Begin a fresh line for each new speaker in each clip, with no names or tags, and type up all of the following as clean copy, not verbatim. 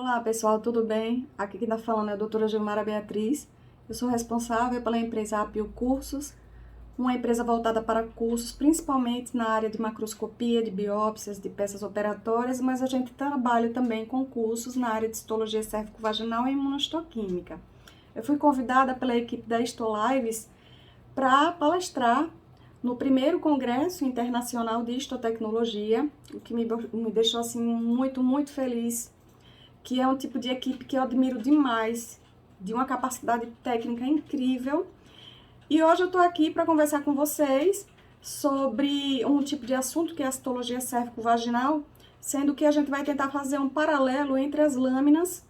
Olá pessoal, tudo bem? Aqui quem está falando é a doutora Gilmara Beatriz. Eu sou responsável pela empresa Apio Cursos, uma empresa voltada para cursos, principalmente na área de macroscopia, de biópsias, de peças operatórias, mas a gente trabalha também com cursos na área de histologia cérvico-vaginal e imunohistoquímica. Eu fui convidada pela equipe da Histolives para palestrar no primeiro Congresso Internacional de Histotecnologia, o que me deixou assim muito feliz, que é um tipo de equipe que eu admiro demais, de uma capacidade técnica incrível. E hoje eu estou aqui para conversar com vocês sobre um tipo de assunto que é a citologia cérvico-vaginal, sendo que a gente vai tentar fazer um paralelo entre as lâminas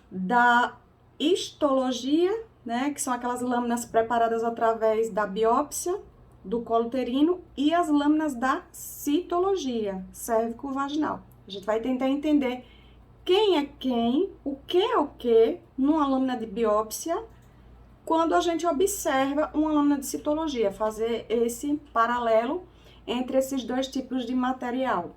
da histologia, né, que são aquelas lâminas preparadas através da biópsia do colo uterino, e as lâminas da citologia cérvico-vaginal. A gente vai tentar entender quem é quem, o que é o que, numa lâmina de biópsia, quando a gente observa uma lâmina de citologia, fazer esse paralelo entre esses dois tipos de material.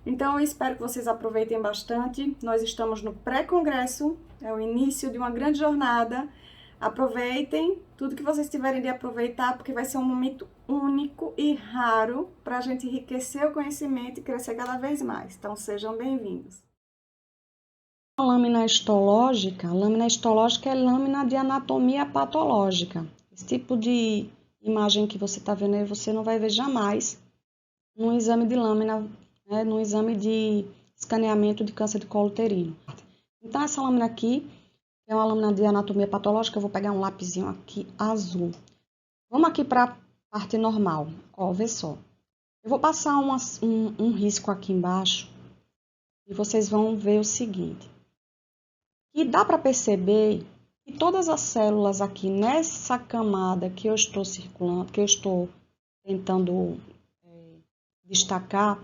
Então, eu espero que vocês aproveitem bastante. Nós estamos no pré-congresso, é o início de uma grande jornada. Aproveitem tudo que vocês tiverem de aproveitar, porque vai ser um momento único e raro para a gente enriquecer o conhecimento e crescer cada vez mais. Então, sejam bem-vindos.
Lâmina histológica é lâmina de anatomia patológica. Esse tipo de imagem que você está vendo aí, você não vai ver jamais num exame de lâmina, né, num exame de escaneamento de câncer de colo uterino. Então, essa lâmina aqui é uma lâmina de anatomia patológica. Eu vou pegar um lapisinho aqui azul. Vamos aqui para a parte normal. Ó, vê só. Eu vou passar um risco aqui embaixo e vocês vão ver o seguinte. E dá para perceber que todas as células aqui nessa camada que eu estou circulando, que eu estou tentando destacar,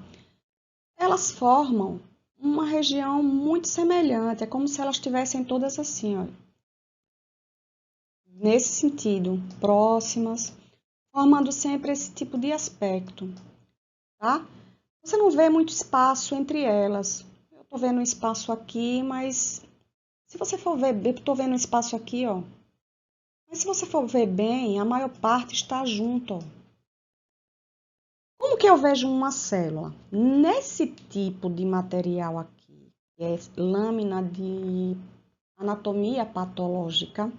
elas formam uma região muito semelhante. É como se elas estivessem todas assim, ó, nesse sentido, próximas, formando sempre esse tipo de aspecto, tá? Você não vê muito espaço entre elas. Eu estou vendo um espaço aqui, mas se você for ver, eu estou vendo um espaço aqui, ó. Mas se você for ver bem, a maior parte está junto, ó. Como que eu vejo uma célula? Nesse tipo de material aqui, que é lâmina de anatomia patológica,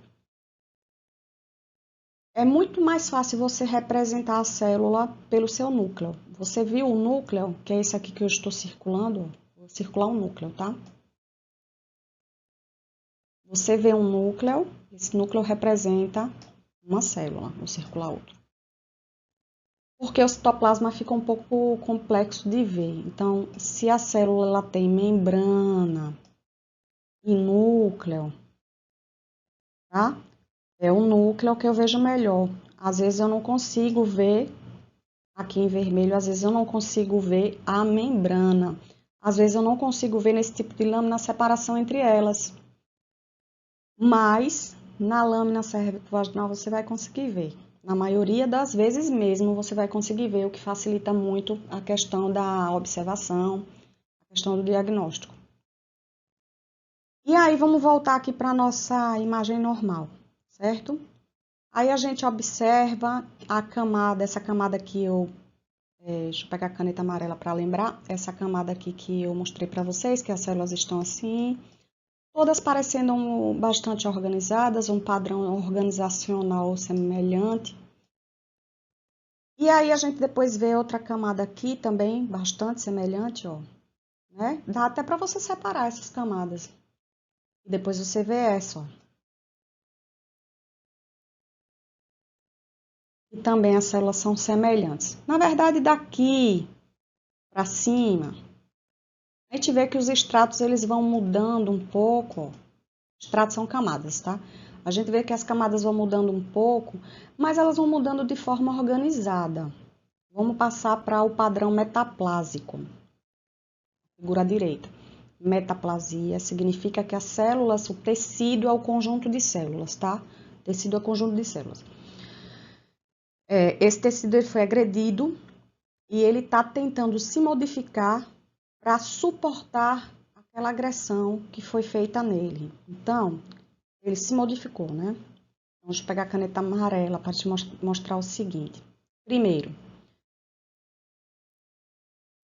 é muito mais fácil você representar a célula pelo seu núcleo. Você viu o núcleo, que é esse aqui que eu estou circulando? Vou circular um núcleo, tá? Você vê um núcleo, esse núcleo representa uma célula, vou circular outro. Porque o citoplasma fica um pouco complexo de ver. Então, se a célula ela tem membrana e núcleo, tá? É o núcleo que eu vejo melhor. Às vezes eu não consigo ver, aqui em vermelho, às vezes eu não consigo ver a membrana. Às vezes eu não consigo ver nesse tipo de lâmina a separação entre elas. Mas na lâmina cérvico-vaginal você vai conseguir ver. Na maioria das vezes mesmo você vai conseguir ver, o que facilita muito a questão da observação, a questão do diagnóstico. E aí vamos voltar aqui para a nossa imagem normal, certo? Aí a gente observa a camada, essa camada aqui deixa eu pegar a caneta amarela para lembrar, essa camada aqui que eu mostrei para vocês, que as células estão assim, todas parecendo bastante organizadas, um padrão organizacional semelhante. E aí a gente depois vê outra camada aqui também, bastante semelhante, ó, né? Dá até para você separar essas camadas. E depois você vê essa, ó. E também as células são semelhantes. Na verdade, daqui para cima, a gente vê que os estratos eles vão mudando um pouco, ó. Estratos são camadas, tá? A gente vê que as camadas vão mudando um pouco, mas elas vão mudando de forma organizada. Vamos passar para o padrão metaplásico. Figura direita. Metaplasia significa que as células, o tecido é o conjunto de células, tá? Tecido é o conjunto de células. Esse tecido ele foi agredido e ele está tentando se modificar para suportar a aquela agressão que foi feita nele. Então, ele se modificou, né? Vamos pegar a caneta amarela para te mostrar o seguinte. Primeiro,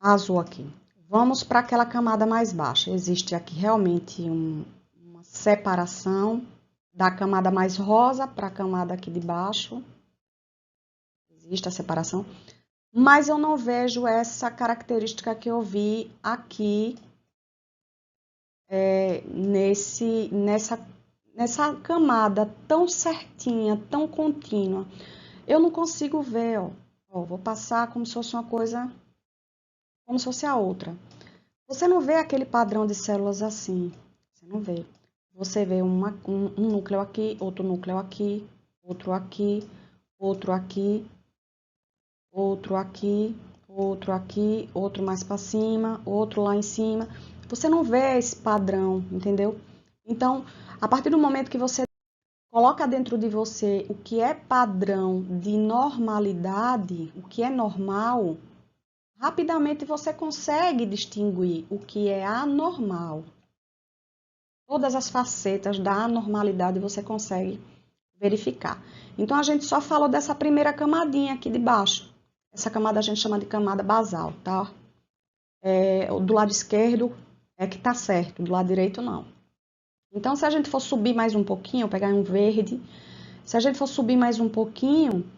a azul aqui. Vamos para aquela camada mais baixa. Existe aqui realmente uma separação da camada mais rosa para a camada aqui de baixo. Existe a separação. Mas eu não vejo essa característica que eu vi aqui nessa camada tão certinha, tão contínua. Eu não consigo ver, ó. Ó, vou passar como se fosse uma coisa, como se fosse a outra. Você não vê aquele padrão de células assim. Você não vê. Você vê um núcleo aqui, outro núcleo aqui, outro aqui, outro aqui, outro aqui, outro aqui, outro mais para cima, outro lá em cima. Você não vê esse padrão, entendeu? Então, a partir do momento que você coloca dentro de você o que é padrão de normalidade, o que é normal, rapidamente você consegue distinguir o que é anormal. Todas as facetas da anormalidade você consegue verificar. Então, a gente só falou dessa primeira camadinha aqui de baixo. Essa camada a gente chama de camada basal, tá? Do lado esquerdo é que tá certo, do lado direito não. Então, se a gente for subir mais um pouquinho, pegar um verde, se a gente for subir mais um pouquinho,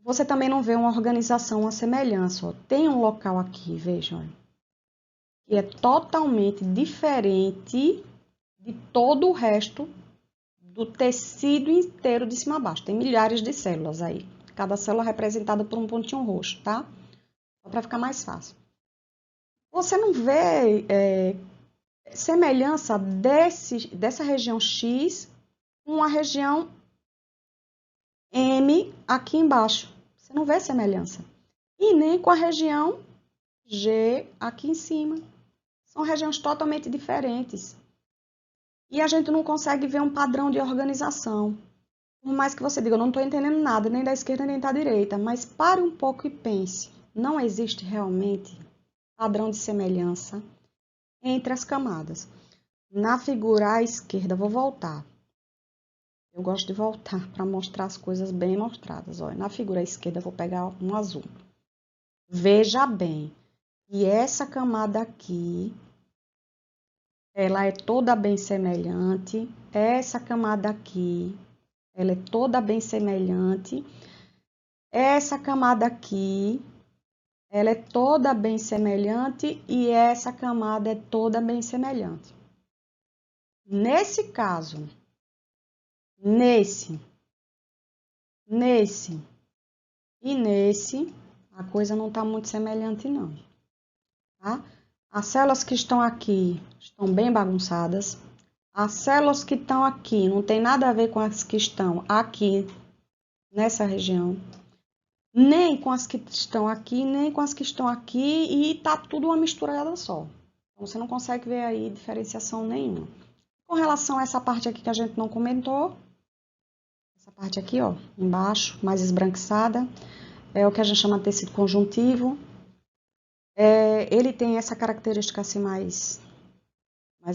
você também não vê uma organização, uma semelhança. Ó. Tem um local aqui, vejam, que é totalmente diferente de todo o resto do tecido inteiro de cima a baixo. Tem milhares de células aí. Cada célula representada por um pontinho roxo, tá? Só para ficar mais fácil. Você não vê semelhança dessa região X com a região M aqui embaixo. Você não vê semelhança. E nem com a região G aqui em cima. São regiões totalmente diferentes. E a gente não consegue ver um padrão de organização. Por mais que você diga, eu não estou entendendo nada, nem da esquerda nem da direita, mas pare um pouco e pense. Não existe realmente padrão de semelhança entre as camadas. Na figura à esquerda, vou voltar. Eu gosto de voltar para mostrar as coisas bem mostradas. Olha, na figura à esquerda, eu vou pegar um azul. Veja bem, e essa camada aqui, ela é toda bem semelhante. Essa camada aqui, ela é toda bem semelhante. Essa camada aqui, ela é toda bem semelhante e essa camada é toda bem semelhante. Nesse caso, nesse e nesse, a coisa não está muito semelhante não, tá? As células que estão aqui estão bem bagunçadas. As células que estão aqui não tem nada a ver com as que estão aqui nessa região. Nem com as que estão aqui, nem com as que estão aqui, e tá tudo uma misturada só. Então, você não consegue ver aí diferenciação nenhuma. Com relação a essa parte aqui que a gente não comentou, essa parte aqui, ó, embaixo, mais esbranquiçada, é o que a gente chama de tecido conjuntivo. Ele tem essa característica assim mais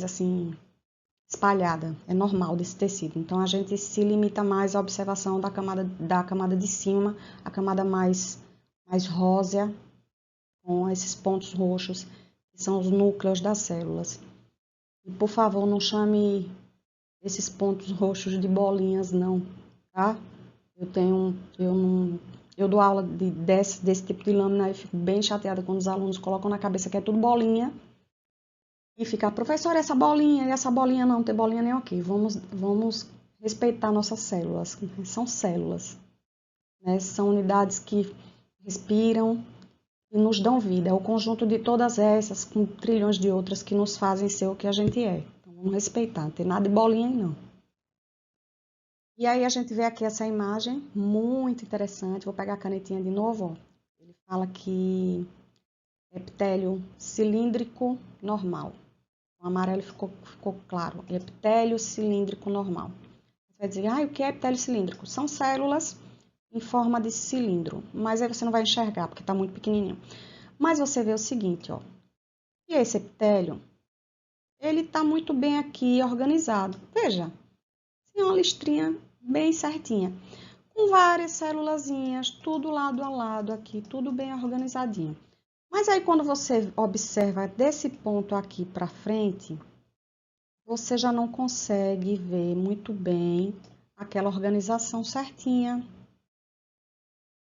assim, espalhada, é normal desse tecido. Então, a gente se limita mais à observação da camada de cima, a camada mais rósea, com esses pontos roxos, que são os núcleos das células. E, por favor, não chame esses pontos roxos de bolinhas, não, tá? Eu dou aula desse tipo de lâmina e fico bem chateada quando os alunos colocam na cabeça que é tudo bolinha. E fica, professora, essa bolinha, e essa bolinha não tem bolinha nenhuma aqui. Vamos respeitar nossas células. São células, né? São unidades que respiram e nos dão vida. É o conjunto de todas essas, com trilhões de outras, que nos fazem ser o que a gente é. Então, vamos respeitar. Não tem nada de bolinha aí, não. E aí, a gente vê aqui essa imagem, muito interessante. Vou pegar a canetinha de novo, ó. Ele fala que epitélio cilíndrico normal. O amarelo ficou claro. Epitélio cilíndrico normal. Você vai dizer, o que é epitélio cilíndrico? São células em forma de cilindro. Mas aí você não vai enxergar, porque está muito pequenininho. Mas você vê o seguinte, ó. E esse epitélio, ele está muito bem aqui organizado. Veja, tem uma listrinha bem certinha, com várias célulazinhas, tudo lado a lado aqui, tudo bem organizadinho. Mas aí quando você observa desse ponto aqui para frente, você já não consegue ver muito bem aquela organização certinha.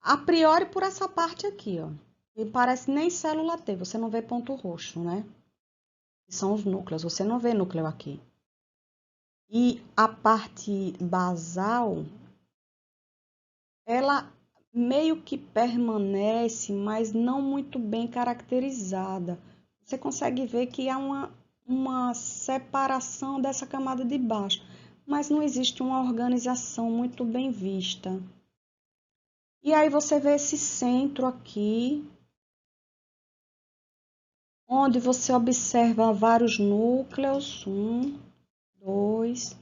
A priori por essa parte aqui, ó. E parece nem célula T, você não vê ponto roxo, né? Que são os núcleos, você não vê núcleo aqui. E a parte basal, ela meio que permanece, mas não muito bem caracterizada. Você consegue ver que há uma separação dessa camada de baixo, mas não existe uma organização muito bem vista. E aí você vê esse centro aqui, onde você observa vários núcleos, 1, 2,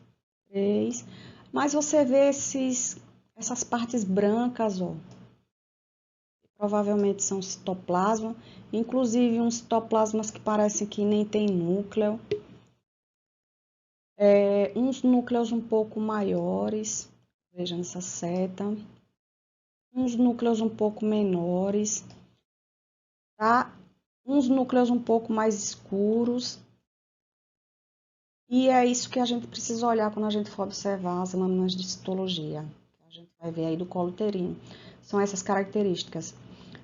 3, mas você vê essas partes brancas, ó, provavelmente são citoplasma, inclusive uns citoplasmas que parecem que nem tem núcleo, uns núcleos um pouco maiores, veja nessa seta, uns núcleos um pouco menores, tá? Uns núcleos um pouco mais escuros. E é isso que a gente precisa olhar quando a gente for observar as lâminas de citologia. A gente vai ver aí do colo uterino. São essas características.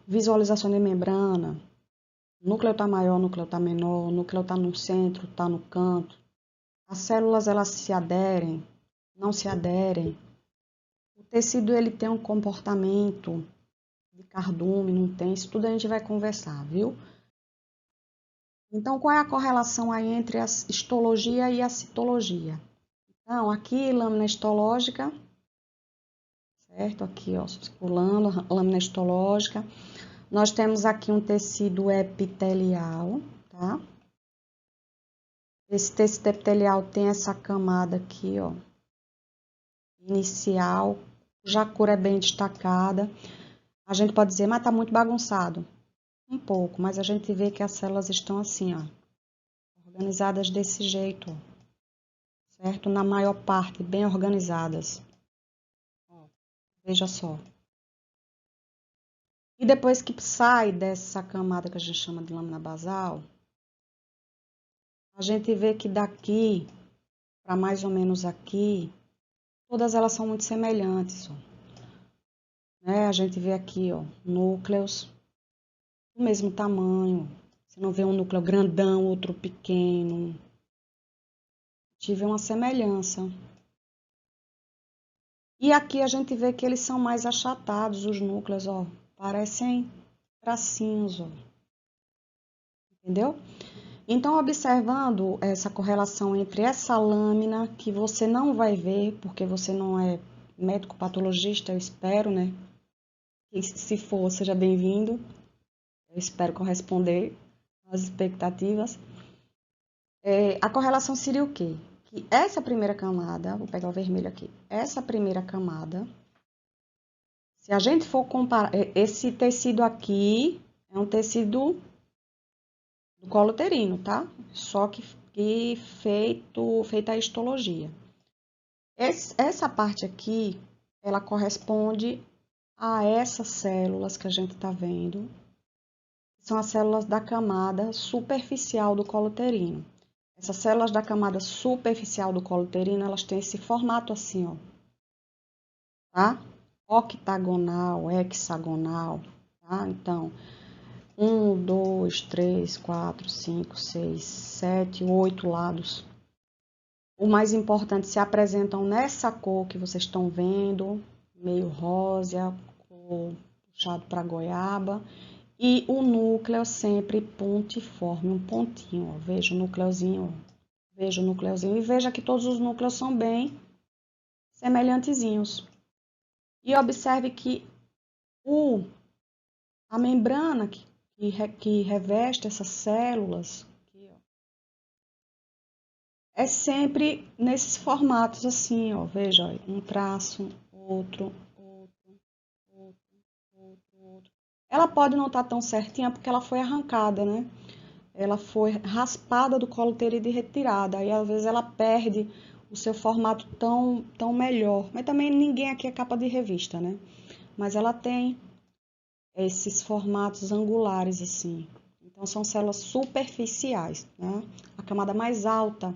Visualização de membrana. O núcleo está maior, o núcleo está menor, o núcleo está no centro, está no canto. As células, elas se aderem, não se aderem. O tecido, ele tem um comportamento de cardume, não tem. Isso tudo a gente vai conversar, viu? Então, qual é a correlação aí entre a histologia e a citologia? Então, aqui, lâmina histológica, certo? Aqui, ó, circulando, lâmina histológica. Nós temos aqui um tecido epitelial, tá? Esse tecido epitelial tem essa camada aqui, ó, inicial, já a cor é bem destacada. A gente pode dizer, mas tá muito bagunçado. Um pouco, mas a gente vê que as células estão assim, ó, organizadas desse jeito, ó, certo? Na maior parte, bem organizadas. Ó, veja só. E depois que sai dessa camada que a gente chama de lâmina basal, a gente vê que daqui para mais ou menos aqui, todas elas são muito semelhantes, ó. Né? A gente vê aqui, ó, núcleos do mesmo tamanho. Você não vê um núcleo grandão, outro pequeno. Tive uma semelhança. E aqui a gente vê que eles são mais achatados, os núcleos, ó. Parecem tracinhos, ó. Entendeu? Então, observando essa correlação entre essa lâmina, que você não vai ver, porque você não é médico patologista, eu espero, né? E se for, seja bem-vindo. Eu espero corresponder às expectativas. A correlação seria o quê? Que essa primeira camada, vou pegar o vermelho aqui, essa primeira camada, se a gente for comparar, esse tecido aqui é um tecido do colo uterino, tá? Só que feita a histologia. Essa parte aqui, ela corresponde a essas células que a gente está vendo, são as células da camada superficial do colo uterino. Essas células da camada superficial do colo uterino, elas têm esse formato assim, ó, tá? Octagonal, hexagonal, tá? Então, 1, 2, 3, 4, 5, 6, 7, 8 lados. O mais importante, se apresentam nessa cor que vocês estão vendo, meio rosa, cor puxado para goiaba. E o núcleo sempre pontiforme, um pontinho, ó. Veja o núcleozinho, ó. Veja o núcleozinho. E veja que todos os núcleos são bem semelhantezinhos. E observe que a membrana que reveste essas células aqui, ó, é sempre nesses formatos assim, ó. Veja, ó, um traço, outro. Ela pode não estar tão certinha porque ela foi arrancada, né? ela foi raspada do colo uterino e retirada. Aí, às vezes, ela perde o seu formato tão melhor. Mas também ninguém aqui é capa de revista, né? Mas ela tem esses formatos angulares, assim. Então, são células superficiais, né? A camada mais alta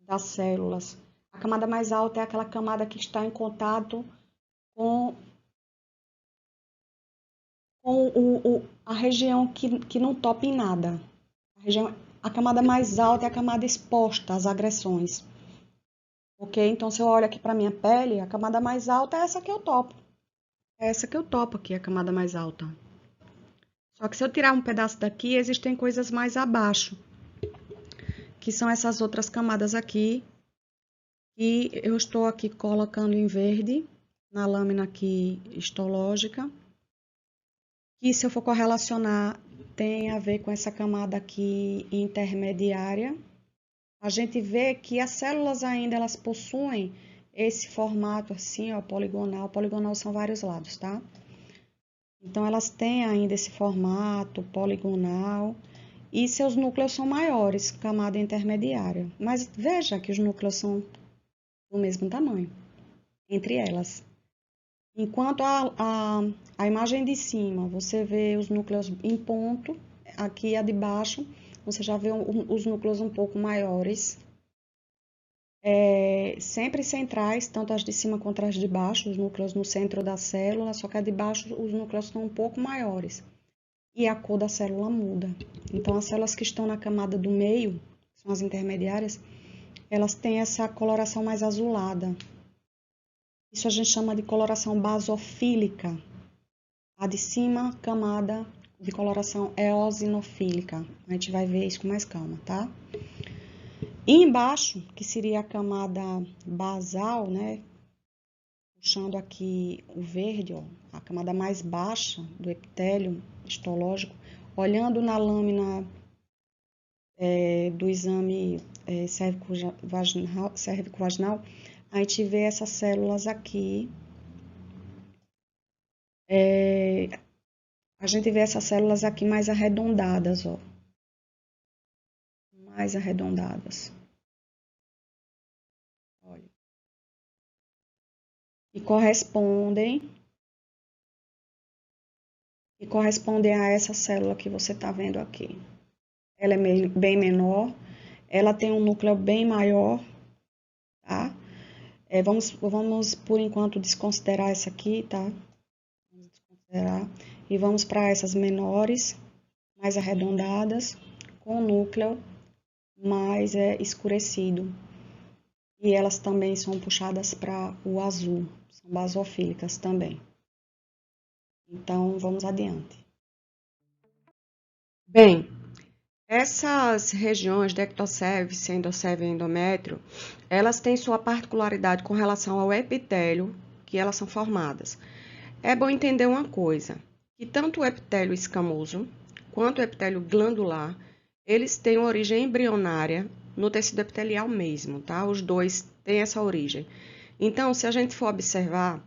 das células. A camada mais alta é aquela camada que está em contato com a região que não topa em nada. A camada mais alta é a camada exposta às agressões. Ok? Então, se eu olho aqui para minha pele, a camada mais alta é essa que eu topo. É essa que eu topo aqui, a camada mais alta. Só que se eu tirar um pedaço daqui, existem coisas mais abaixo, que são essas outras camadas aqui, que eu estou aqui colocando em verde, na lâmina aqui histológica, que se eu for correlacionar, tem a ver com essa camada aqui intermediária. A gente vê que as células ainda, elas possuem esse formato assim, ó, poligonal. Poligonal são vários lados, tá? Então, elas têm ainda esse formato poligonal e seus núcleos são maiores, camada intermediária. Mas veja que os núcleos são do mesmo tamanho, entre elas. Enquanto a imagem de cima, você vê os núcleos em ponto, aqui a de baixo, você já vê os núcleos um pouco maiores, sempre centrais, tanto as de cima quanto as de baixo, os núcleos no centro da célula, só que a de baixo os núcleos são um pouco maiores. E a cor da célula muda. Então, as células que estão na camada do meio, são as intermediárias, elas têm essa coloração mais azulada. Isso a gente chama de coloração basofílica. A de cima, camada de coloração eosinofílica. A gente vai ver isso com mais calma, tá? E embaixo, que seria a camada basal, né? Puxando aqui o verde, ó, a camada mais baixa do epitélio histológico, olhando na lâmina do exame cérvico-vaginal, a gente vê essas células aqui. A gente vê essas células aqui mais arredondadas, ó. Mais arredondadas. Olha. E correspondem a essa célula que você está vendo aqui. Ela é bem menor, ela tem um núcleo bem maior, tá? Vamos, por enquanto, desconsiderar essa aqui, tá? Vamos desconsiderar. E vamos para essas menores, mais arredondadas, com o núcleo mais escurecido. E elas também são puxadas para o azul, são basofílicas também. Então, vamos adiante. Bem, essas regiões de ectocervix, endoscervix e endométrio, elas têm sua particularidade com relação ao epitélio que elas são formadas. É bom entender uma coisa, que tanto o epitélio escamoso quanto o epitélio glandular, eles têm origem embrionária no tecido epitelial mesmo, tá? Os dois têm essa origem. Então, se a gente for observar,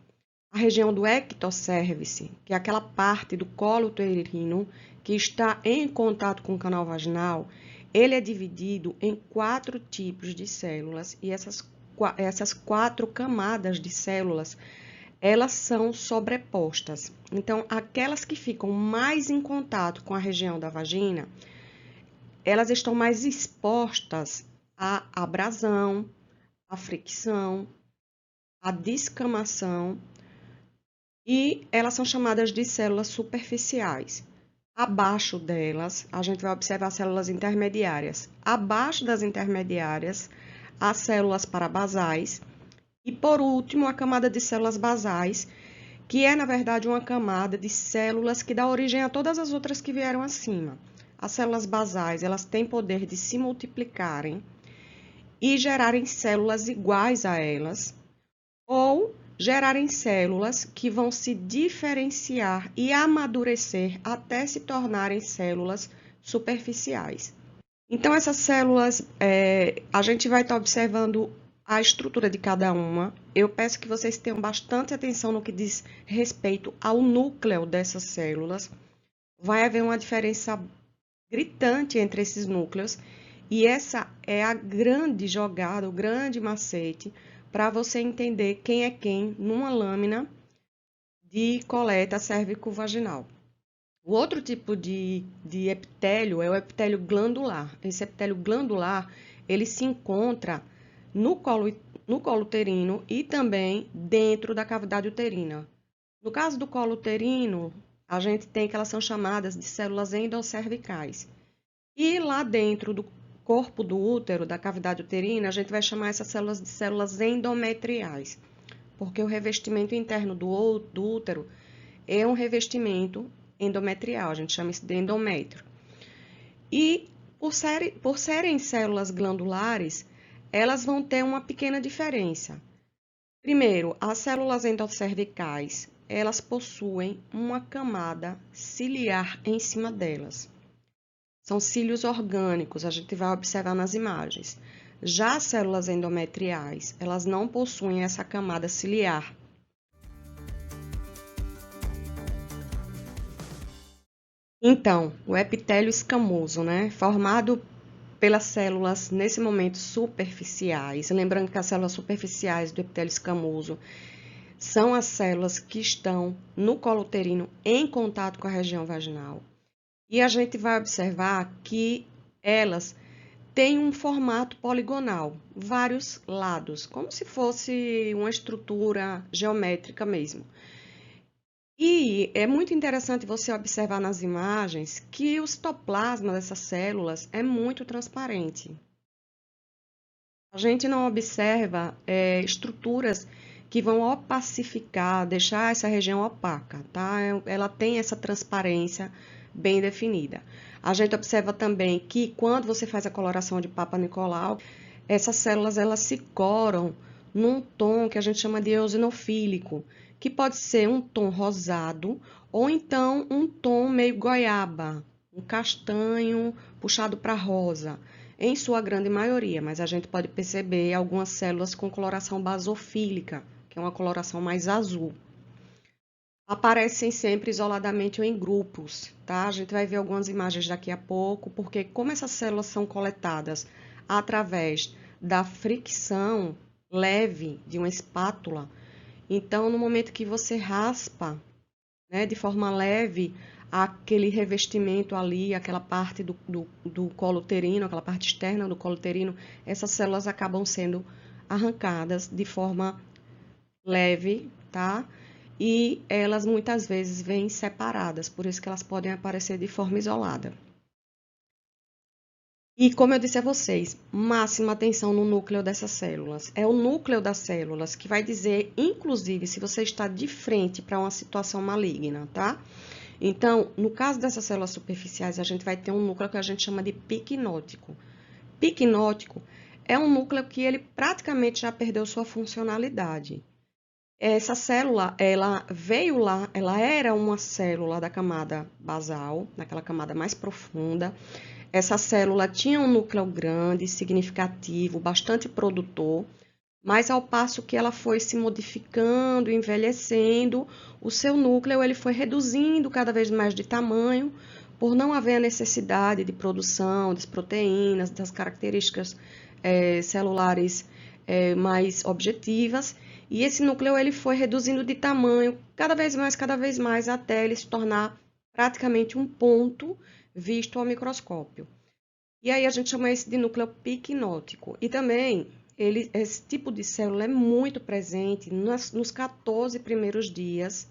a região do ectocervix, que é aquela parte do colo uterino que está em contato com o canal vaginal, ele é dividido em 4 tipos de células e essas 4 camadas de células, elas são sobrepostas. Então, aquelas que ficam mais em contato com a região da vagina, elas estão mais expostas à abrasão, à fricção, à descamação, e elas são chamadas de células superficiais. Abaixo delas, a gente vai observar células intermediárias. Abaixo das intermediárias, as células parabasais. E, por último, a camada de células basais, que é, na verdade, uma camada de células que dá origem a todas as outras que vieram acima. As células basais, elas têm poder de se multiplicarem e gerarem células iguais a elas, ou gerarem células que vão se diferenciar e amadurecer até se tornarem células superficiais. Então, essas células, a gente vai estar observando a estrutura de cada uma. Eu peço que vocês tenham bastante atenção no que diz respeito ao núcleo dessas células. Vai haver uma diferença gritante entre esses núcleos. E essa é a grande jogada, o grande macete para você entender quem é quem numa lâmina de coleta cérvico-vaginal. O outro tipo de epitélio é o epitélio glandular. Esse epitélio glandular, ele se encontra no colo uterino e também dentro da cavidade uterina. No caso do colo uterino, a gente tem que elas são chamadas de células endocervicais. E lá dentro do corpo do útero, da cavidade uterina, a gente vai chamar essas células de células endometriais, porque o revestimento interno do útero é um revestimento endometrial, a gente chama isso de endométrio. E por serem células glandulares, elas vão ter uma pequena diferença. Primeiro, as células endocervicais, elas possuem uma camada ciliar em cima delas. São cílios orgânicos, a gente vai observar nas imagens. Já as células endometriais, elas não possuem essa camada ciliar. Então, o epitélio escamoso, né, formado pelas células, nesse momento, superficiais. Lembrando que as células superficiais do epitélio escamoso são as células que estão no colo uterino em contato com a região vaginal. E a gente vai observar que elas têm um formato poligonal, vários lados, como se fosse uma estrutura geométrica mesmo. E é muito interessante você observar nas imagens que o citoplasma dessas células é muito transparente. A gente não observa estruturas que vão opacificar, deixar essa região opaca, tá? Ela tem essa transparência bem definida. A gente observa também que quando você faz a coloração de Papa Nicolau, essas células elas se coram num tom que a gente chama de eosinofílico, que pode ser um tom rosado ou então um tom meio goiaba, um castanho puxado para rosa, em sua grande maioria, mas a gente pode perceber algumas células com coloração basofílica, que é uma coloração mais azul. Aparecem sempre isoladamente ou em grupos, tá? A gente vai ver algumas imagens daqui a pouco, porque como essas células são coletadas através da fricção leve de uma espátula, então no momento que você raspa, né, de forma leve, aquele revestimento ali, aquela parte do colo uterino, aquela parte externa do colo uterino, essas células acabam sendo arrancadas de forma leve, tá? E elas muitas vezes vêm separadas, por isso que elas podem aparecer de forma isolada. E como eu disse a vocês, máxima atenção no núcleo dessas células. É o núcleo das células que vai dizer, inclusive, se você está de frente para uma situação maligna, tá? Então, no caso dessas células superficiais, a gente vai ter um núcleo que a gente chama de piquinótico. Piquinótico é um núcleo que ele praticamente já perdeu sua funcionalidade. Essa célula, ela veio lá, ela era uma célula da camada basal, daquela camada mais profunda. Essa célula tinha um núcleo grande, significativo, bastante produtor, mas ao passo que ela foi se modificando, envelhecendo, o seu núcleo ele foi reduzindo cada vez mais de tamanho, por não haver a necessidade de produção das proteínas, das características celulares mais objetivas, e esse núcleo ele foi reduzindo de tamanho cada vez mais, até ele se tornar praticamente um ponto visto ao microscópio. E aí a gente chama esse de núcleo piquinótico. E também esse tipo de célula é muito presente nos 14 primeiros dias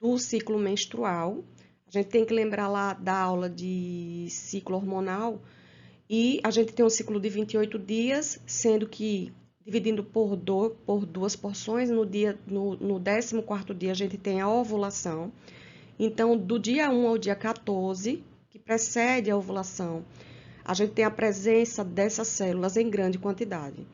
do ciclo menstrual. A gente tem que lembrar lá da aula de ciclo hormonal. E a gente tem um ciclo de 28 dias, sendo que dividindo por duas porções, no 14º dia a gente tem a ovulação. Então, do dia 1 ao dia 14, que precede a ovulação, a gente tem a presença dessas células em grande quantidade.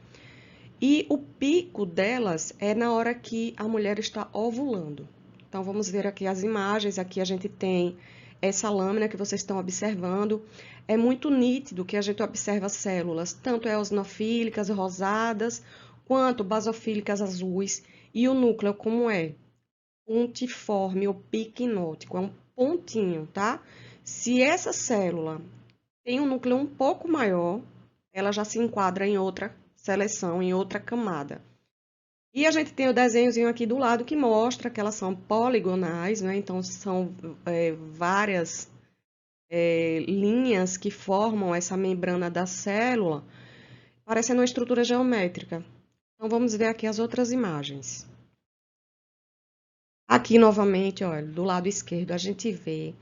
E o pico delas é na hora que a mulher está ovulando. Então, vamos ver aqui as imagens. Aqui a gente tem essa lâmina que vocês estão observando. É muito nítido que a gente observa células, tanto eosinofílicas, rosadas, quanto basofílicas azuis. E o núcleo, como é? Pontiforme ou piquinótico, é um pontinho, tá? Se essa célula tem um núcleo um pouco maior, ela já se enquadra em outra seleção, em outra camada. E a gente tem o desenhozinho aqui do lado que mostra que elas são poligonais, né? Então, são várias linhas que formam essa membrana da célula, parecendo uma estrutura geométrica. Então, vamos ver aqui as outras imagens. Aqui, novamente, olha, do lado esquerdo, a gente vê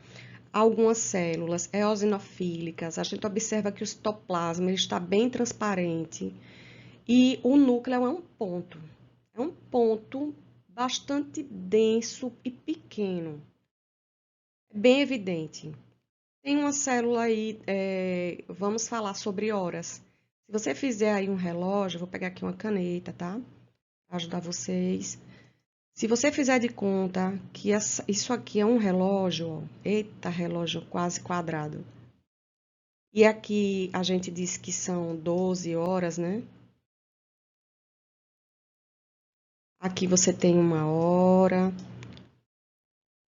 algumas células eosinofílicas. A gente observa que o citoplasma está bem transparente e o núcleo é um ponto. É um ponto bastante denso e pequeno. É bem evidente. Tem uma célula aí, vamos falar sobre horas. Se você fizer aí um relógio, vou pegar aqui uma caneta, tá? Para ajudar vocês. Se você fizer de conta que isso aqui é um relógio, ó, eita, relógio quase quadrado. E aqui a gente diz que são 12 horas, né? Aqui você tem 1 hora,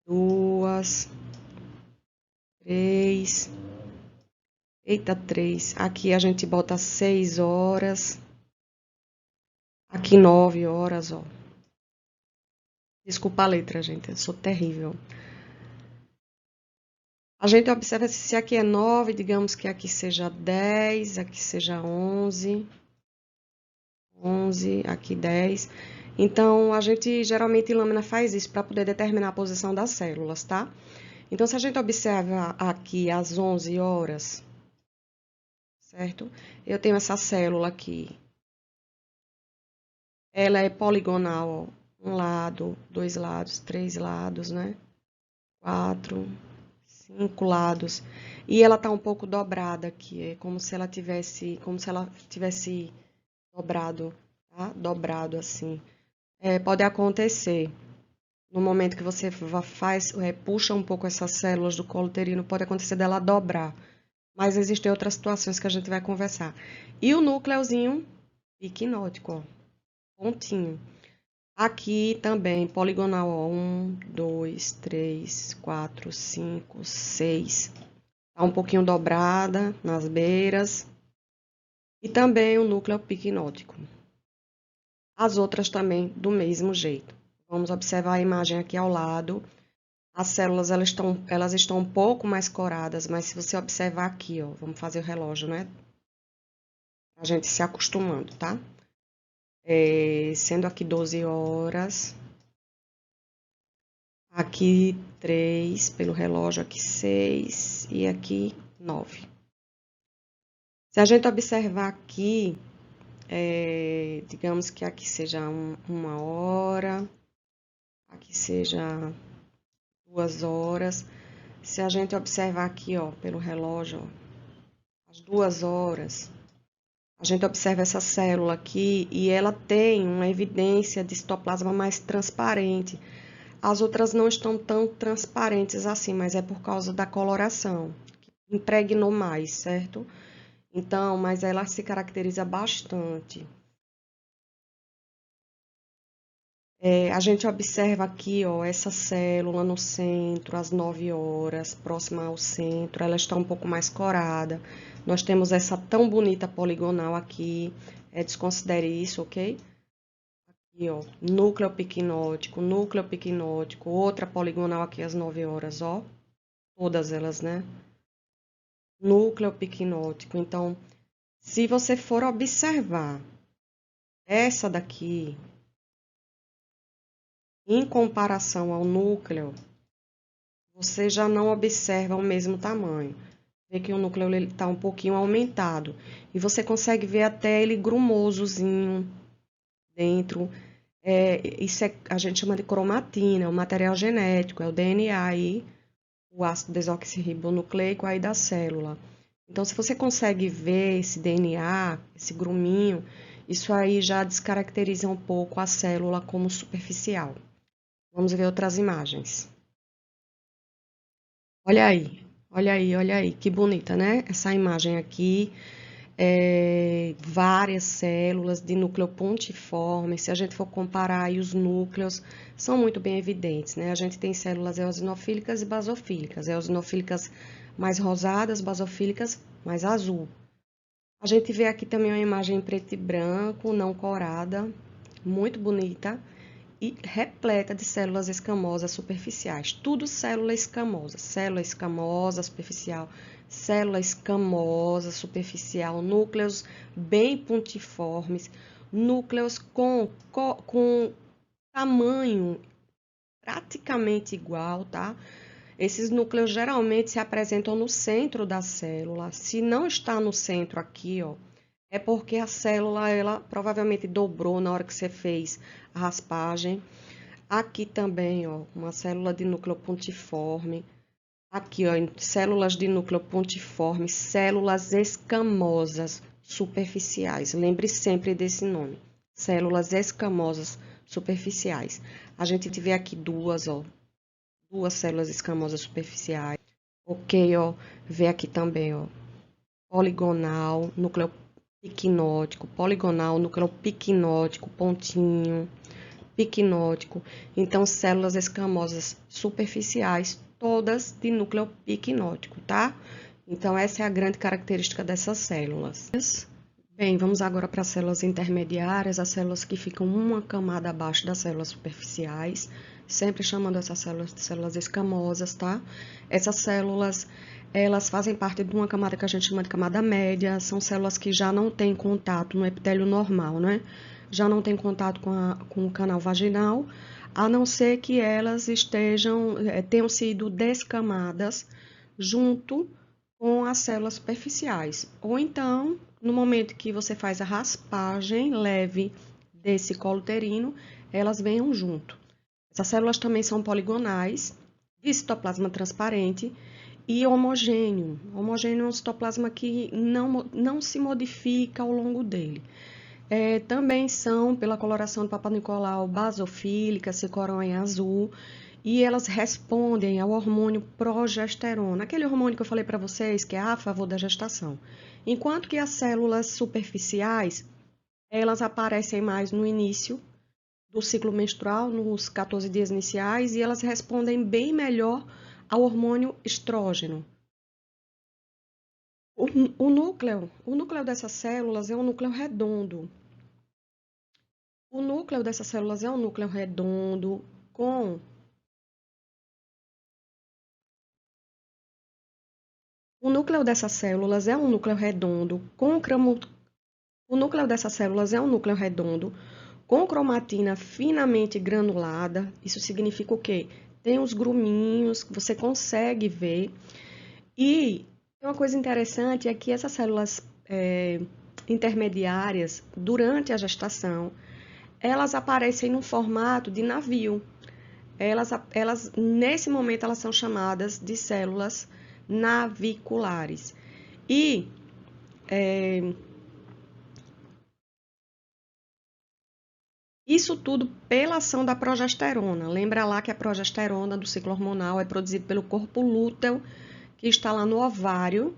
2, 3. Eita, 3. Aqui a gente bota 6 horas. Aqui 9 horas, ó. Desculpa a letra, gente, eu sou terrível. A gente observa se aqui é 9, digamos que aqui seja 10, aqui seja 11. 11, aqui 10. Então, a gente geralmente em lâmina faz isso para poder determinar a posição das células, tá? Então, se a gente observa aqui às 11 horas, certo? Eu tenho essa célula aqui. Ela é poligonal, ó. 1 lado, 2 lados, 3 lados, né? 4, 5 lados. E ela tá um pouco dobrada aqui, é como se ela tivesse dobrado, tá? Dobrado assim. Pode acontecer no momento que você puxa um pouco essas células do colo uterino, pode acontecer dela dobrar. Mas existem outras situações que a gente vai conversar. E o núcleozinho equinótico, ó, pontinho. Aqui também, poligonal, ó, 1, 2, 3, 4, 5, 6. Tá um pouquinho dobrada nas beiras. E também o núcleo piquinótico. As outras também do mesmo jeito. Vamos observar a imagem aqui ao lado. As células elas estão um pouco mais coradas, mas se você observar aqui, ó, vamos fazer o relógio, né? A gente se acostumando, tá? Sendo aqui 12 horas. Aqui 3 pelo relógio, aqui 6 e aqui 9. Se a gente observar aqui, digamos que aqui seja 1 hora, aqui seja 2 horas. Se a gente observar aqui, ó, pelo relógio, ó, as 2 horas, a gente observa essa célula aqui e ela tem uma evidência de citoplasma mais transparente. As outras não estão tão transparentes assim, mas é por causa da coloração, que impregnou mais, certo? Então, mas ela se caracteriza bastante. A gente observa aqui, ó, essa célula no centro, às 9 horas, próxima ao centro, ela está um pouco mais corada. Nós temos essa tão bonita poligonal aqui, desconsidere isso, ok? Aqui, ó, núcleo piquinótico, outra poligonal aqui às 9 horas, ó. Todas elas, né? Núcleo piquinótico. Então, se você for observar essa daqui, em comparação ao núcleo, você já não observa o mesmo tamanho. Vê que o núcleo está um pouquinho aumentado. E você consegue ver até ele grumosozinho dentro. Isso a gente chama de cromatina, é o material genético, é o DNA aí, o ácido desoxirribonucleico aí da célula. Então, se você consegue ver esse DNA, esse gruminho, isso aí já descaracteriza um pouco a célula como superficial. Vamos ver outras imagens. Olha aí, olha aí, olha aí, que bonita, né? Essa imagem aqui, várias células de núcleo pontiforme. Se a gente for comparar aí os núcleos, são muito bem evidentes, né? A gente tem células eosinofílicas e basofílicas. Eosinofílicas mais rosadas, basofílicas mais azul. A gente vê aqui também uma imagem em preto e branco, não corada, muito bonita e repleta de células escamosas superficiais. Tudo célula escamosa superficial, célula escamosa superficial, núcleos bem pontiformes, núcleos com tamanho praticamente igual, tá? Esses núcleos geralmente se apresentam no centro da célula. Se não está no centro aqui, ó, é porque a célula, ela provavelmente dobrou na hora que você fez a raspagem. Aqui também, ó, uma célula de núcleo pontiforme. Aqui, ó, células de núcleo pontiforme, células escamosas superficiais. Lembre sempre desse nome. Células escamosas superficiais. A gente vê aqui duas, ó. Duas células escamosas superficiais. Ok, ó. Vê aqui também, ó. Poligonal, núcleo piquinótico, poligonal, núcleo piquinótico, pontinho, piquinótico. Então, células escamosas superficiais, todas de núcleo piquinótico, tá? Então, essa é a grande característica dessas células. Bem, vamos agora para as células intermediárias, as células que ficam uma camada abaixo das células superficiais, sempre chamando essas células de células escamosas, tá? Essas células, elas fazem parte de uma camada que a gente chama de camada média, são células que já não têm contato no epitélio normal, né? Já não têm contato com o canal vaginal, a não ser que elas tenham sido descamadas junto com as células superficiais. Ou então, no momento que você faz a raspagem leve desse colo uterino, elas venham junto. Essas células também são poligonais, de citoplasma transparente e homogêneo. Homogêneo é um citoplasma que não se modifica ao longo dele. Também são, pela coloração do Papa Nicolau, basofílicas, se coram em azul, e elas respondem ao hormônio progesterona, aquele hormônio que eu falei para vocês, que é a favor da gestação. Enquanto que as células superficiais, elas aparecem mais no início do ciclo menstrual, nos 14 dias iniciais, e elas respondem bem melhor ao hormônio estrógeno. O núcleo dessas células é um núcleo redondo. O núcleo dessas células é um núcleo redondo com O núcleo dessas células é um núcleo redondo O núcleo dessas células é um núcleo redondo com cromatina finamente granulada. Isso significa o quê? Tem os gruminhos que você consegue ver. E uma coisa interessante é que essas células intermediárias, durante a gestação, elas aparecem no formato de navio. Nesse momento, elas são chamadas de células naviculares. E isso tudo pela ação da progesterona. Lembra lá que a progesterona do ciclo hormonal é produzida pelo corpo lúteo, que está lá no ovário.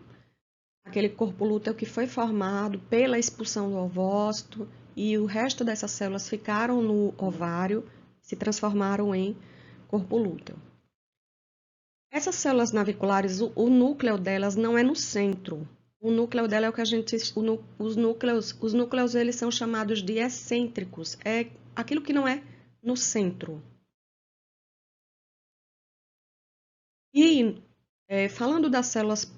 Aquele corpo lúteo que foi formado pela expulsão do ovócito e o resto dessas células ficaram no ovário, se transformaram em corpo lúteo. Essas células naviculares, o núcleo delas não é no centro. O núcleo dela é o que os núcleos eles são chamados de excêntricos. É aquilo que não é no centro. E falando das células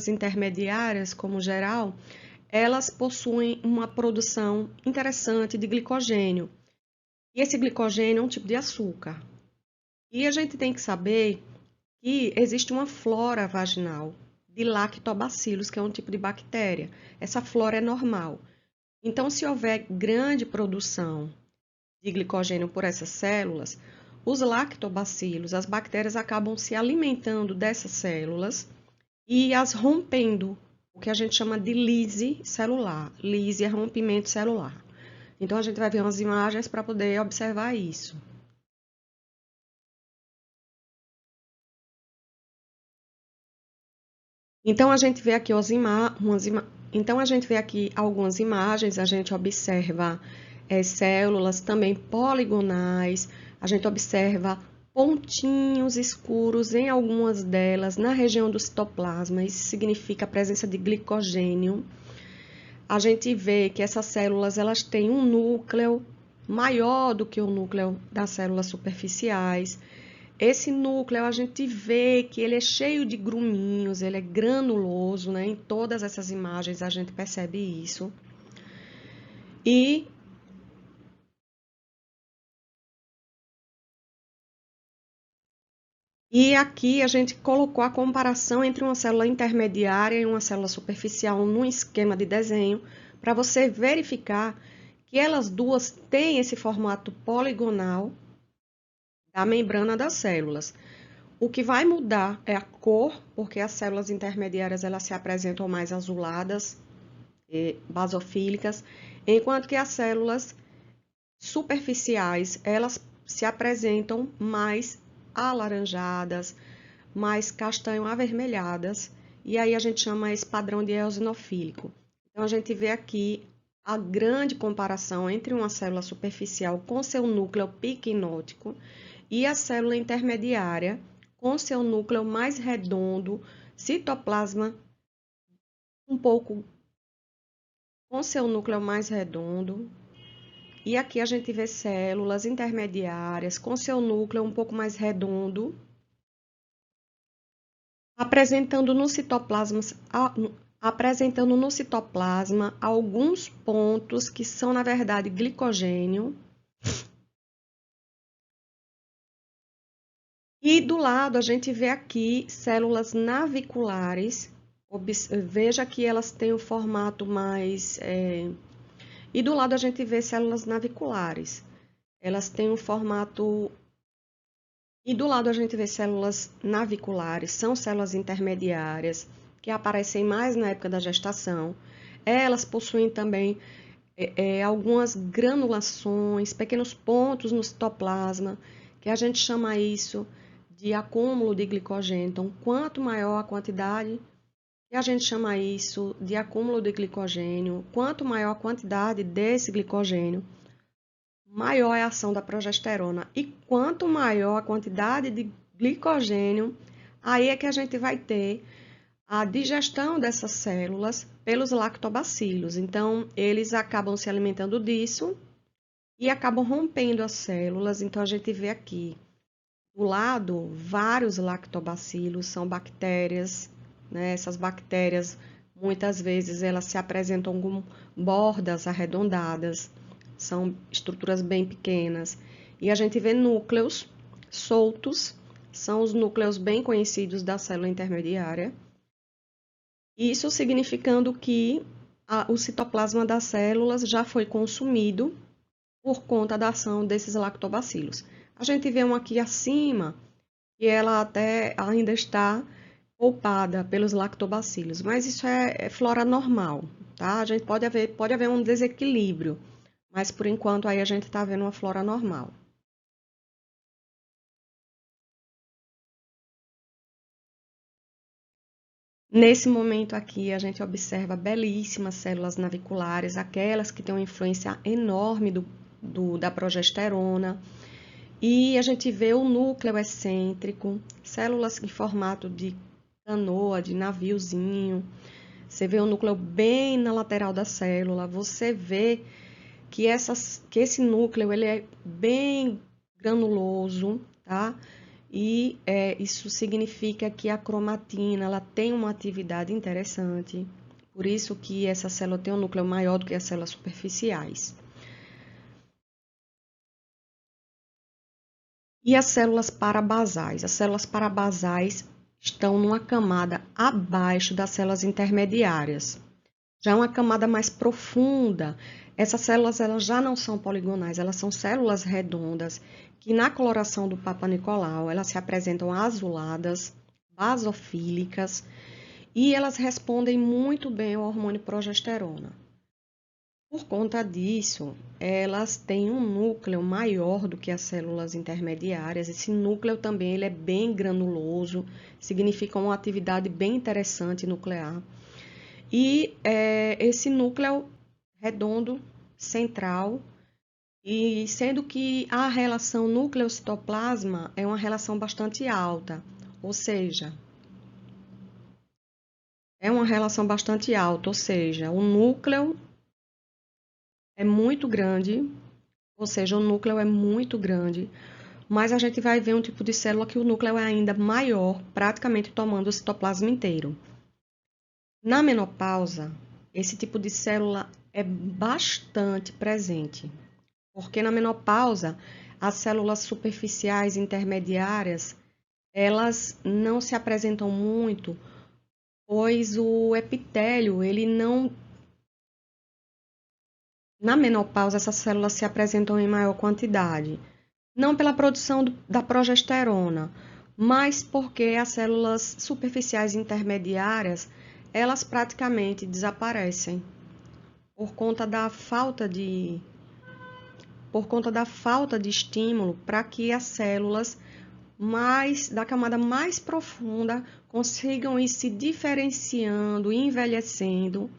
intermediárias, como geral, elas possuem uma produção interessante de glicogênio. E esse glicogênio é um tipo de açúcar. E a gente tem que saber que existe uma flora vaginal de lactobacillus, que é um tipo de bactéria. Essa flora é normal. Então, se houver grande produção de glicogênio por essas células, os lactobacillus, as bactérias acabam se alimentando dessas células e as rompendo, o que a gente chama de lise celular. Lise é rompimento celular. Então, a gente vai ver umas imagens para poder observar isso. Então, a gente vê aqui algumas imagens, a gente observa células também poligonais, a gente observa pontinhos escuros em algumas delas na região do citoplasma. Isso significa a presença de glicogênio. A gente vê que essas células elas têm um núcleo maior do que o núcleo das células superficiais. Esse núcleo a gente vê que ele é cheio de gruminhos, ele é granuloso, né? Em todas essas imagens a gente percebe isso. E aqui a gente colocou a comparação entre uma célula intermediária e uma célula superficial num esquema de desenho, para você verificar que elas duas têm esse formato poligonal da membrana das células. O que vai mudar é a cor, porque as células intermediárias elas se apresentam mais azuladas, basofílicas, enquanto que as células superficiais elas se apresentam mais alaranjadas, mais castanho avermelhadas, e aí a gente chama esse padrão de eosinofílico. Então a gente vê aqui a grande comparação entre uma célula superficial com seu núcleo piquinótico e a célula intermediária com seu núcleo mais redondo, citoplasma um pouco com seu núcleo mais redondo. E aqui a gente vê células intermediárias com seu núcleo um pouco mais redondo, apresentando no citoplasma alguns pontos que são, na verdade, glicogênio. E do lado a gente vê aqui células naviculares. Veja que elas têm o formato mais... E do lado a gente vê células naviculares. Elas têm um formato... E do lado a gente vê células naviculares, são células intermediárias, que aparecem mais na época da gestação. Elas possuem também algumas granulações, pequenos pontos no citoplasma, que a gente chama isso de acúmulo de glicogênio. Então, quanto maior a quantidade, e a gente chama isso de acúmulo de glicogênio, quanto maior a quantidade desse glicogênio, maior é a ação da progesterona. E quanto maior a quantidade de glicogênio, aí é que a gente vai ter a digestão dessas células pelos lactobacilos. Então, eles acabam se alimentando disso e acabam rompendo as células. Então, a gente vê aqui, do lado, vários lactobacilos, são bactérias, né? Essas bactérias, muitas vezes, elas se apresentam com bordas arredondadas, são estruturas bem pequenas. E a gente vê núcleos soltos, são os núcleos bem conhecidos da célula intermediária. Isso significando que o citoplasma das células já foi consumido por conta da ação desses lactobacilos. A gente vê um aqui acima, e ela até ainda está poupada pelos lactobacilos, mas isso é flora normal, tá? A gente pode haver um desequilíbrio, mas por enquanto aí a gente está vendo uma flora normal. Nesse momento aqui, a gente observa belíssimas células naviculares, aquelas que têm uma influência enorme da progesterona. E a gente vê o núcleo excêntrico, células em formato de canoa, de naviozinho. Você vê o núcleo bem na lateral da célula. Você vê que esse núcleo ele é bem granuloso, tá? E isso significa que a cromatina ela tem uma atividade interessante. Por isso que essa célula tem um núcleo maior do que as células superficiais. E as células parabasais? As células parabasais estão numa camada abaixo das células intermediárias. Já é uma camada mais profunda. Essas células elas já não são poligonais, elas são células redondas, que na coloração do Papa Nicolau, elas se apresentam azuladas, basofílicas, e elas respondem muito bem ao hormônio progesterona. Por conta disso, elas têm um núcleo maior do que as células intermediárias. Esse núcleo também ele é bem granuloso, significa uma atividade bem interessante nuclear. E esse núcleo redondo, central, E sendo que a relação núcleo-citoplasma é uma relação bastante alta, ou seja, o núcleo é muito grande, mas a gente vai ver um tipo de célula que o núcleo é ainda maior, praticamente tomando o citoplasma inteiro. Na menopausa, esse tipo de célula é bastante presente, porque na menopausa, as células superficiais intermediárias, elas não se apresentam muito, pois o epitélio, ele não... Na menopausa, essas células se apresentam em maior quantidade, não pela produção da progesterona, mas porque as células superficiais intermediárias, elas praticamente desaparecem por conta da falta de estímulo para que as células da camada mais profunda consigam ir se diferenciando e envelhecendo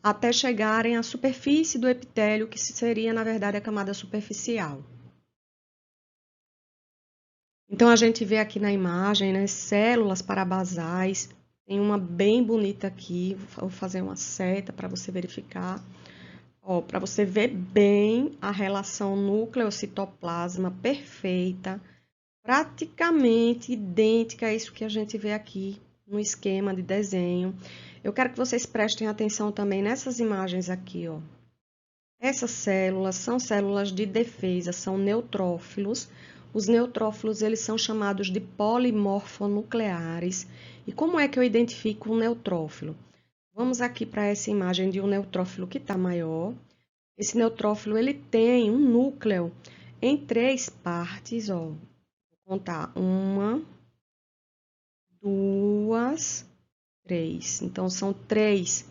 até chegarem à superfície do epitélio, que seria, na verdade, a camada superficial. Então, a gente vê aqui na imagem, né, células parabasais. Tem uma bem bonita aqui, vou fazer uma seta para você verificar. Para você ver bem a relação núcleo-citoplasma perfeita, praticamente idêntica a isso que a gente vê aqui no esquema de desenho. Eu quero que vocês prestem atenção também nessas imagens aqui, ó. Essas células são células de defesa, são neutrófilos. Os neutrófilos, eles são chamados de polimorfonucleares. E como é que eu identifico um neutrófilo? Vamos aqui para essa imagem de um neutrófilo que está maior. Esse neutrófilo, ele tem um núcleo em 3 partes, ó. Vou contar 1, 2, 3. Então, são 3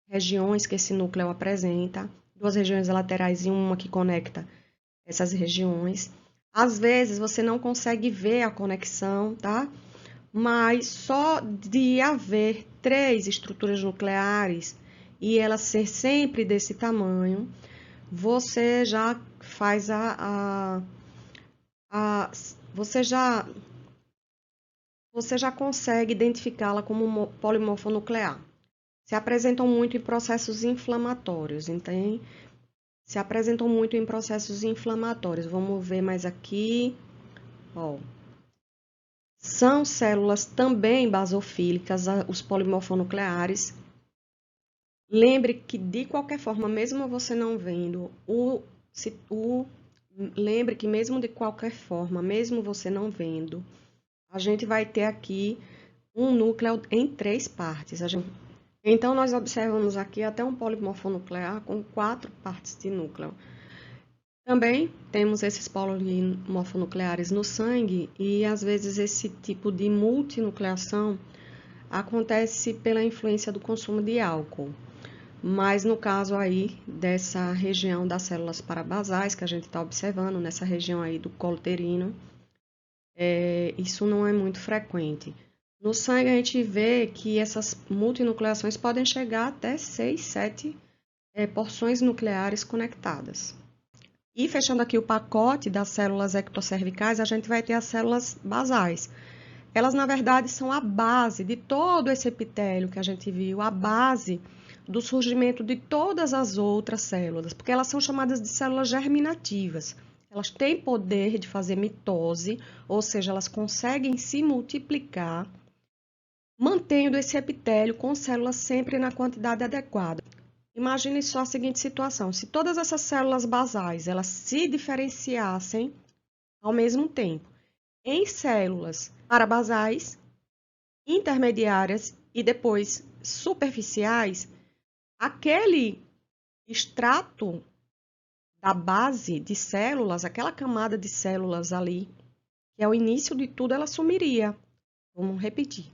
regiões que esse núcleo apresenta. 2 regiões laterais e uma que conecta essas regiões. Às vezes, você não consegue ver a conexão, tá? Mas só de haver 3 estruturas nucleares e ela ser sempre desse tamanho, você já faz você já consegue identificá-la como polimorfonuclear. Se apresentam muito em processos inflamatórios, entende? Se apresentam muito em processos inflamatórios. Vamos ver mais aqui, ó. São células também basofílicas, os polimorfonucleares. Lembre que, de qualquer forma, mesmo você não vendo, lembre que mesmo de qualquer forma, mesmo você não vendo, a gente vai ter aqui um núcleo em 3 partes. Então, nós observamos aqui até um polimorfonuclear com 4 partes de núcleo. Também temos esses polimorfonucleares no sangue e, às vezes, esse tipo de multinucleação acontece pela influência do consumo de álcool. Mas, no caso aí dessa região das células parabasais que a gente está observando, nessa região aí do colo uterino, isso não é muito frequente. No sangue, a gente vê que essas multinucleações podem chegar até 6, 7 porções nucleares conectadas. E fechando aqui o pacote das células ectocervicais, a gente vai ter as células basais. Elas, na verdade, são a base de todo esse epitélio que a gente viu, a base do surgimento de todas as outras células, porque elas são chamadas de células germinativas. Elas têm poder de fazer mitose, ou seja, elas conseguem se multiplicar, mantendo esse epitélio com células sempre na quantidade adequada. Imagine só a seguinte situação, se todas essas células basais, elas se diferenciassem ao mesmo tempo em células parabasais, intermediárias e depois superficiais, aquele extrato da base de células, aquela camada de células ali, que é o início de tudo, ela sumiria. Vamos repetir.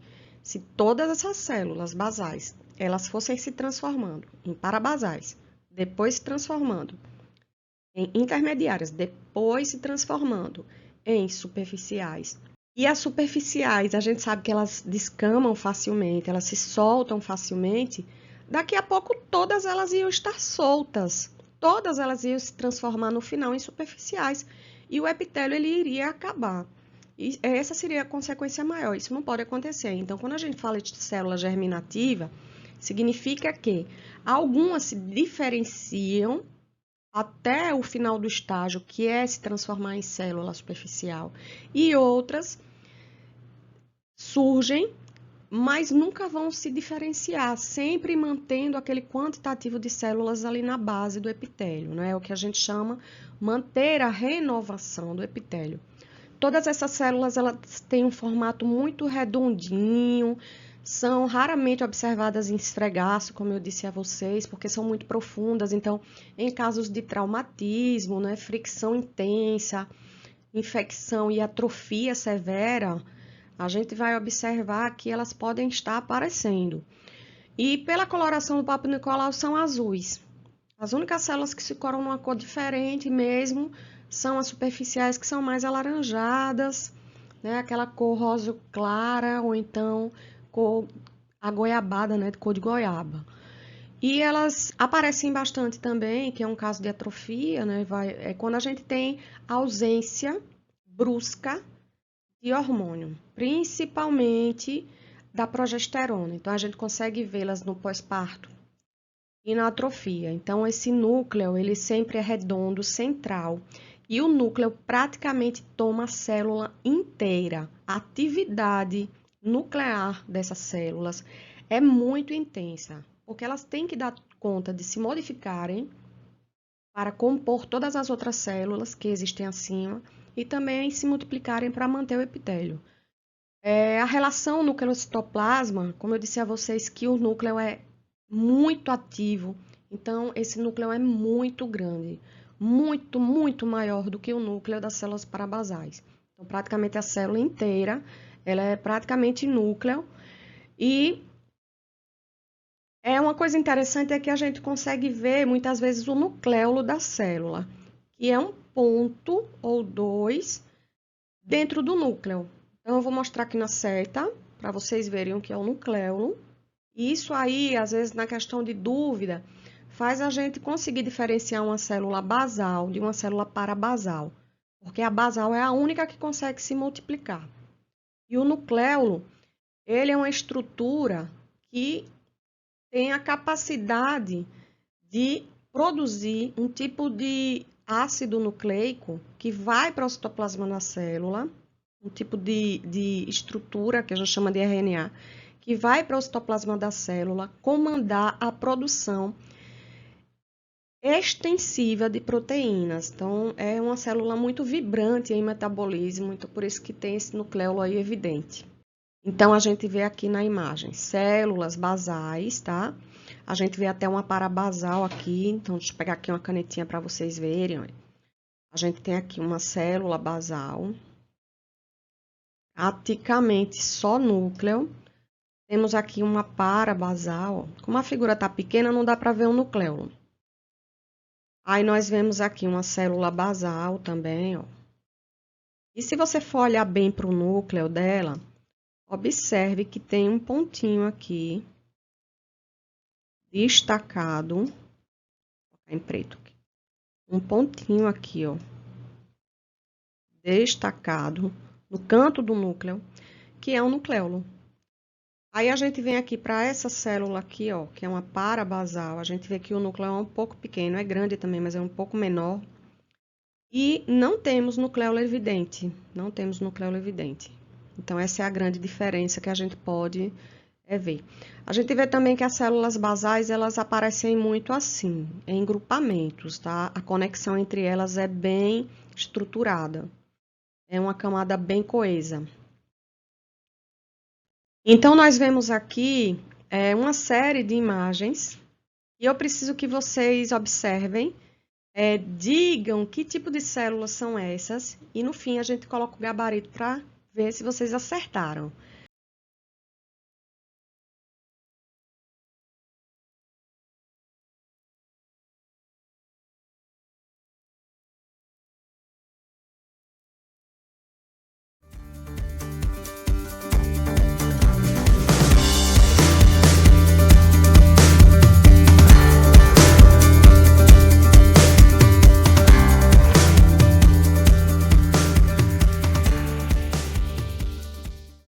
Se todas essas células basais, elas fossem se transformando em parabasais, depois se transformando em intermediárias, depois se transformando em superficiais. E as superficiais, a gente sabe que elas descamam facilmente, elas se soltam facilmente. Daqui a pouco todas elas iam estar soltas, todas elas iam se transformar no final em superficiais e o epitélio ele iria acabar. E essa seria a consequência maior, isso não pode acontecer. Então, quando a gente fala de célula germinativa, significa que algumas se diferenciam até o final do estágio, que é se transformar em célula superficial, e outras surgem, mas nunca vão se diferenciar, sempre mantendo aquele quantitativo de células ali na base do epitélio, né? É o que a gente chama manter a renovação do epitélio. Todas essas células elas têm um formato muito redondinho, são raramente observadas em esfregaço, como eu disse a vocês, porque são muito profundas. Então, em casos de traumatismo, né, fricção intensa, infecção e atrofia severa, a gente vai observar que elas podem estar aparecendo. E pela coloração do Papa Nicolau são azuis. As únicas células que se coram numa cor diferente mesmo são as superficiais, que são mais alaranjadas, né? Aquela cor rosa clara, ou então cor agoiabada, né? De cor de goiaba. E elas aparecem bastante também, que é um caso de atrofia, né? É quando a gente tem ausência brusca de hormônio, principalmente da progesterona. Então, a gente consegue vê-las no pós-parto e na atrofia. Então, esse núcleo, ele sempre é redondo, central. E o núcleo praticamente toma a célula inteira. A atividade nuclear dessas células é muito intensa, porque elas têm que dar conta de se modificarem para compor todas as outras células que existem acima e também se multiplicarem para manter o epitélio. A relação núcleo-citoplasma, como eu disse a vocês, que o núcleo é muito ativo, então esse núcleo é muito grande, muito, muito maior do que o núcleo das células parabasais. Então, praticamente a célula inteira, ela é praticamente núcleo e uma coisa interessante é que a gente consegue ver muitas vezes o nucléolo da célula, que é um ponto ou dois dentro do núcleo. Então, eu vou mostrar aqui na seta, para vocês verem o que é o nucléolo. Isso aí, às vezes, na questão de dúvida, faz a gente conseguir diferenciar uma célula basal de uma célula parabasal, porque a basal é a única que consegue se multiplicar. E o nucléolo, ele é uma estrutura que tem a capacidade de produzir um tipo de ácido nucleico que vai para o citoplasma da célula, um tipo de estrutura que a gente chama de RNA, que vai para o citoplasma da célula comandar a produção extensiva de proteínas. Então, é uma célula muito vibrante em metabolismo, então por isso que tem esse nucléolo aí evidente. Então, a gente vê aqui na imagem células basais, tá? A gente vê até uma parabasal aqui, então deixa eu pegar aqui uma canetinha para vocês verem. Olha. A gente tem aqui uma célula basal, praticamente só núcleo. Temos aqui uma parabasal. Como a figura está pequena, não dá para ver o nucléolo. Aí nós vemos aqui uma célula basal também, ó. E se você for olhar bem para o núcleo dela, observe que tem um pontinho aqui, destacado, vou colocar em preto aqui. Um pontinho aqui, ó, destacado no canto do núcleo, que é um nucléolo. Aí a gente vem aqui para essa célula aqui, ó, que é uma parabasal. A gente vê que o núcleo é um pouco pequeno, é grande também, mas é um pouco menor. E não temos nucléolo evidente, não temos nucléolo evidente. Então, essa é a grande diferença que a gente pode ver. A gente vê também que as células basais, elas aparecem muito assim, em grupamentos, tá? A conexão entre elas é bem estruturada. É uma camada bem coesa. Então, nós vemos aqui uma série de imagens e eu preciso que vocês observem, digam que tipo de células são essas e no fim a gente coloca o gabarito para ver se vocês acertaram.